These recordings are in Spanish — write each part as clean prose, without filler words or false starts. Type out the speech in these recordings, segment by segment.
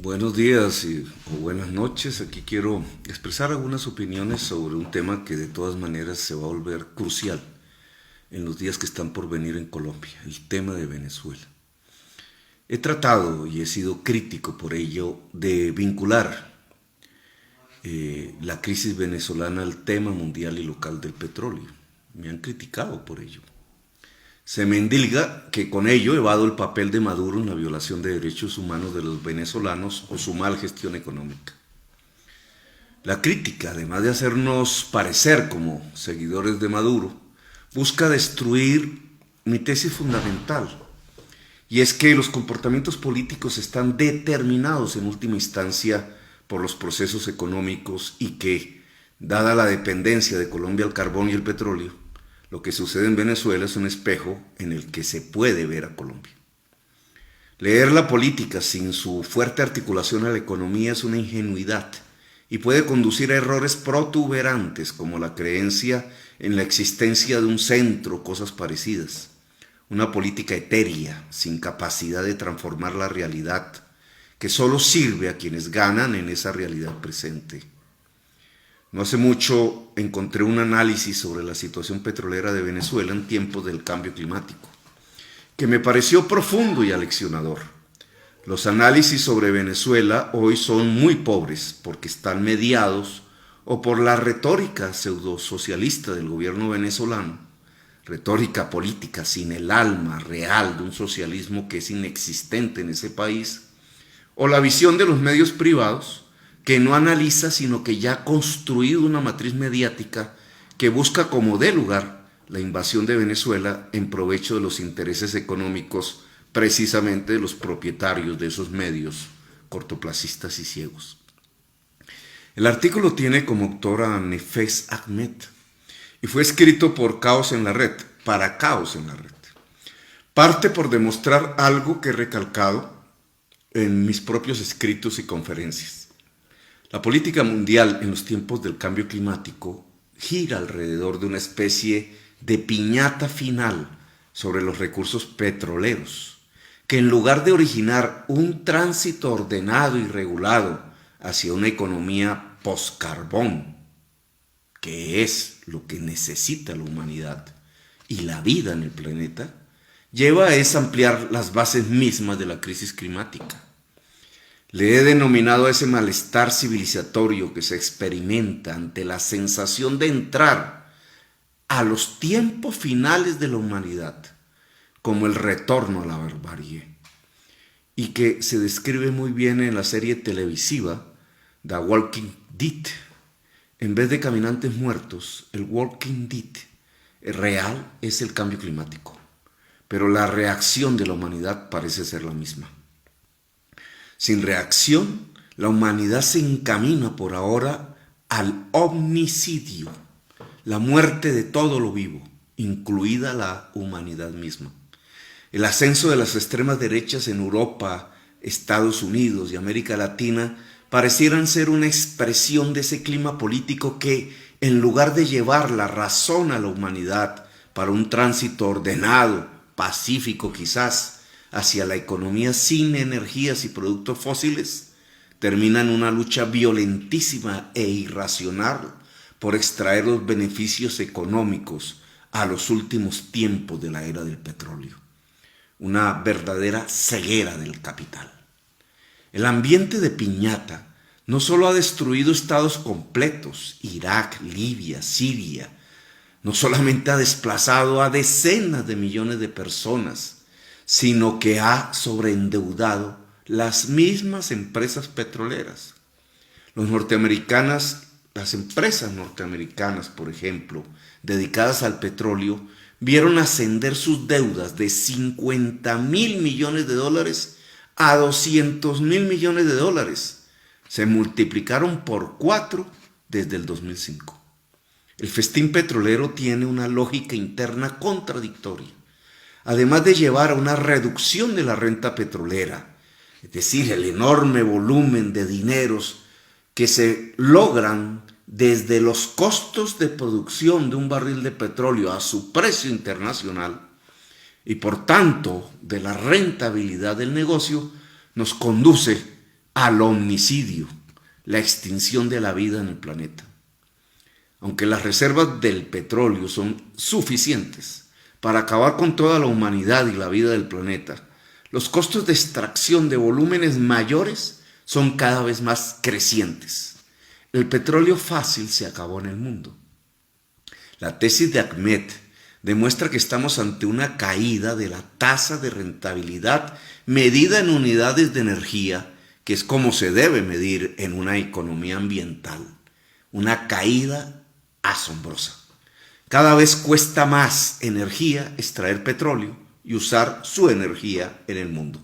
Buenos días o buenas noches. Aquí quiero expresar algunas opiniones sobre un tema que de todas maneras se va a volver crucial en los días que están por venir en Colombia, el tema de Venezuela. He tratado y he sido crítico por ello de vincular la crisis venezolana al tema mundial y local del petróleo. Me han criticado por ello. Se me endilga que con ello evado el papel de Maduro en la violación de derechos humanos de los venezolanos o su mal gestión económica. La crítica, además de hacernos parecer como seguidores de Maduro, busca destruir mi tesis fundamental, y es que los comportamientos políticos están determinados en última instancia por los procesos económicos y que, dada la dependencia de Colombia al carbón y el petróleo, lo que sucede en Venezuela es un espejo en el que se puede ver a Colombia. Leer la política sin su fuerte articulación a la economía es una ingenuidad y puede conducir a errores protuberantes como la creencia en la existencia de un centro o cosas parecidas. Una política etérea, sin capacidad de transformar la realidad, que solo sirve a quienes ganan en esa realidad presente. No hace mucho encontré un análisis sobre la situación petrolera de Venezuela en tiempos del cambio climático, que me pareció profundo y aleccionador. Los análisis sobre Venezuela hoy son muy pobres porque están mediados o por la retórica pseudosocialista del gobierno venezolano, retórica política sin el alma real de un socialismo que es inexistente en ese país, o la visión de los medios privados, que no analiza sino que ya ha construido una matriz mediática que busca como dé lugar la invasión de Venezuela en provecho de los intereses económicos precisamente de los propietarios de esos medios cortoplacistas y ciegos. El artículo tiene como autora a Nefez Ahmed y fue escrito por Caos en la Red, para Caos en la Red. Parte por demostrar algo que he recalcado en mis propios escritos y conferencias. La política mundial en los tiempos del cambio climático gira alrededor de una especie de piñata final sobre los recursos petroleros, que en lugar de originar un tránsito ordenado y regulado hacia una economía post-carbón, que es lo que necesita la humanidad y la vida en el planeta, lleva a ampliar las bases mismas de la crisis climática. Le he denominado a ese malestar civilizatorio que se experimenta ante la sensación de entrar a los tiempos finales de la humanidad como el retorno a la barbarie, y que se describe muy bien en la serie televisiva The Walking Dead. En vez de caminantes muertos, el Walking Dead real es el cambio climático, pero la reacción de la humanidad parece ser la misma. Sin reacción, la humanidad se encamina por ahora al omnicidio, la muerte de todo lo vivo, incluida la humanidad misma. El ascenso de las extremas derechas en Europa, Estados Unidos y América Latina parecieran ser una expresión de ese clima político que, en lugar de llevar la razón a la humanidad para un tránsito ordenado, pacífico quizás, hacia la economía sin energías y productos fósiles, termina en una lucha violentísima e irracional por extraer los beneficios económicos a los últimos tiempos de la era del petróleo. Una verdadera ceguera del capital. El ambiente de piñata no solo ha destruido estados completos, Irak, Libia, Siria, no solamente ha desplazado a decenas de millones de personas, sino que ha sobreendeudado las mismas empresas petroleras. Las empresas norteamericanas, por ejemplo, dedicadas al petróleo, vieron ascender sus deudas de 50.000 millones de dólares a 200.000 millones de dólares. Se multiplicaron por 4 desde el 2005. El festín petrolero tiene una lógica interna contradictoria. Además de llevar a una reducción de la renta petrolera, es decir, el enorme volumen de dineros que se logran desde los costos de producción de un barril de petróleo a su precio internacional y por tanto de la rentabilidad del negocio, nos conduce al homicidio, la extinción de la vida en el planeta. Aunque las reservas del petróleo son suficientes para acabar con toda la humanidad y la vida del planeta, los costos de extracción de volúmenes mayores son cada vez más crecientes. El petróleo fácil se acabó en el mundo. La tesis de Ahmed demuestra que estamos ante una caída de la tasa de rentabilidad medida en unidades de energía, que es como se debe medir en una economía ambiental. Una caída asombrosa. Cada vez cuesta más energía extraer petróleo y usar su energía en el mundo.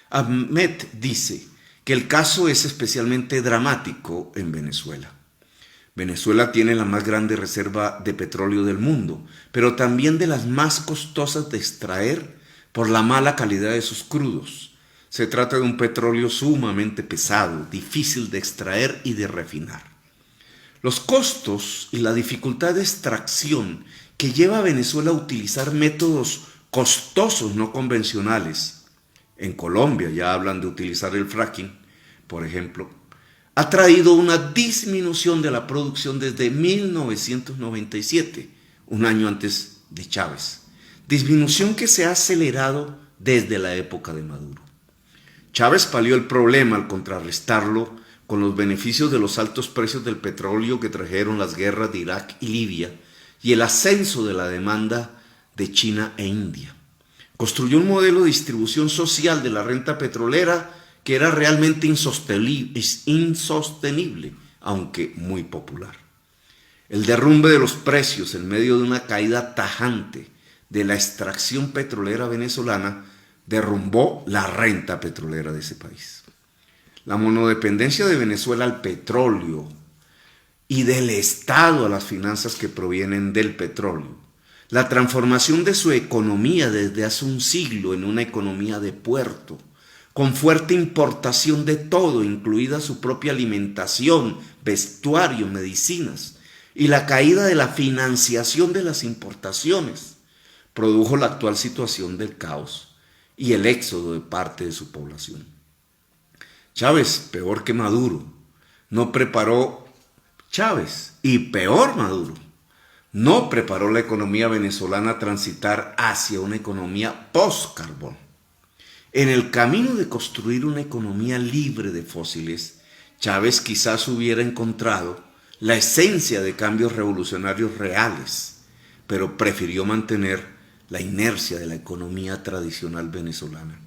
Ahmed dice que el caso es especialmente dramático en Venezuela. Venezuela tiene la más grande reserva de petróleo del mundo, pero también de las más costosas de extraer por la mala calidad de sus crudos. Se trata de un petróleo sumamente pesado, difícil de extraer y de refinar. Los costos y la dificultad de extracción que lleva a Venezuela a utilizar métodos costosos no convencionales, en Colombia ya hablan de utilizar el fracking, por ejemplo, ha traído una disminución de la producción desde 1997, un año antes de Chávez. Disminución que se ha acelerado desde la época de Maduro. Chávez palió el problema al contrarrestarlo con los beneficios de los altos precios del petróleo que trajeron las guerras de Irak y Libia y el ascenso de la demanda de China e India. Construyó un modelo de distribución social de la renta petrolera que era realmente insostenible, aunque muy popular. El derrumbe de los precios en medio de una caída tajante de la extracción petrolera venezolana derrumbó la renta petrolera de ese país. La monodependencia de Venezuela al petróleo y del Estado a las finanzas que provienen del petróleo, la transformación de su economía desde hace un siglo en una economía de puerto, con fuerte importación de todo, incluida su propia alimentación, vestuario, medicinas, y la caída de la financiación de las importaciones, produjo la actual situación del caos y el éxodo de parte de su población. Chávez, peor que Maduro, no preparó la economía venezolana a transitar hacia una economía post-carbón. En el camino de construir una economía libre de fósiles, Chávez quizás hubiera encontrado la esencia de cambios revolucionarios reales, pero prefirió mantener la inercia de la economía tradicional venezolana.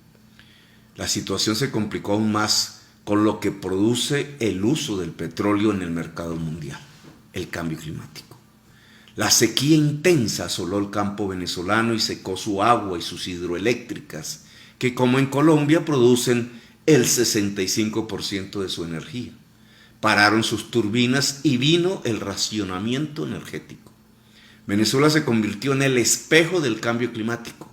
La situación se complicó aún más con lo que produce el uso del petróleo en el mercado mundial, el cambio climático. La sequía intensa asoló el campo venezolano y secó su agua y sus hidroeléctricas, que como en Colombia producen el 65% de su energía. Pararon sus turbinas y vino el racionamiento energético. Venezuela se convirtió en el espejo del cambio climático,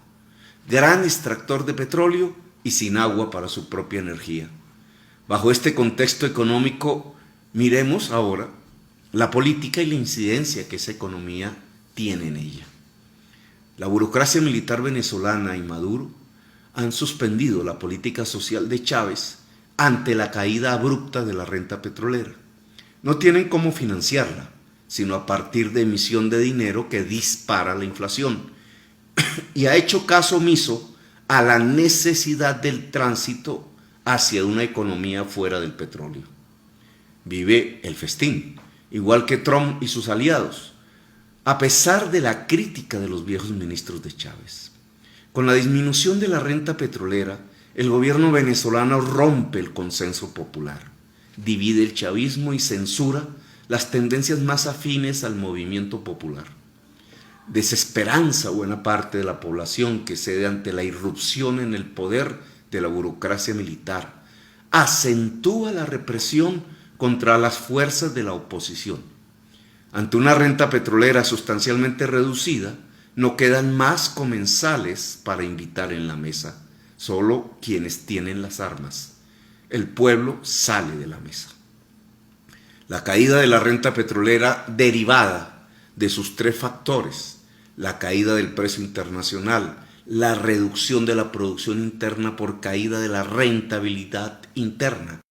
gran extractor de petróleo y sin agua para su propia energía. Bajo este contexto económico, miremos ahora la política y la incidencia que esa economía tiene en ella. La burocracia militar venezolana y Maduro han suspendido la política social de Chávez ante la caída abrupta de la renta petrolera. No tienen cómo financiarla, sino a partir de emisión de dinero que dispara la inflación, y ha hecho caso omiso a la necesidad del tránsito hacia una economía fuera del petróleo. Vive el festín, igual que Trump y sus aliados, a pesar de la crítica de los viejos ministros de Chávez. Con la disminución de la renta petrolera, el gobierno venezolano rompe el consenso popular, divide el chavismo y censura las tendencias más afines al movimiento popular. Desesperanza buena parte de la población que cede ante la irrupción en el poder de la burocracia militar, acentúa la represión contra las fuerzas de la oposición. Ante una renta petrolera sustancialmente reducida, no quedan más comensales para invitar en la mesa, solo quienes tienen las armas. El pueblo sale de la mesa. La caída de la renta petrolera derivada de sus tres factores, la caída del precio internacional, la reducción de la producción interna por caída de la rentabilidad interna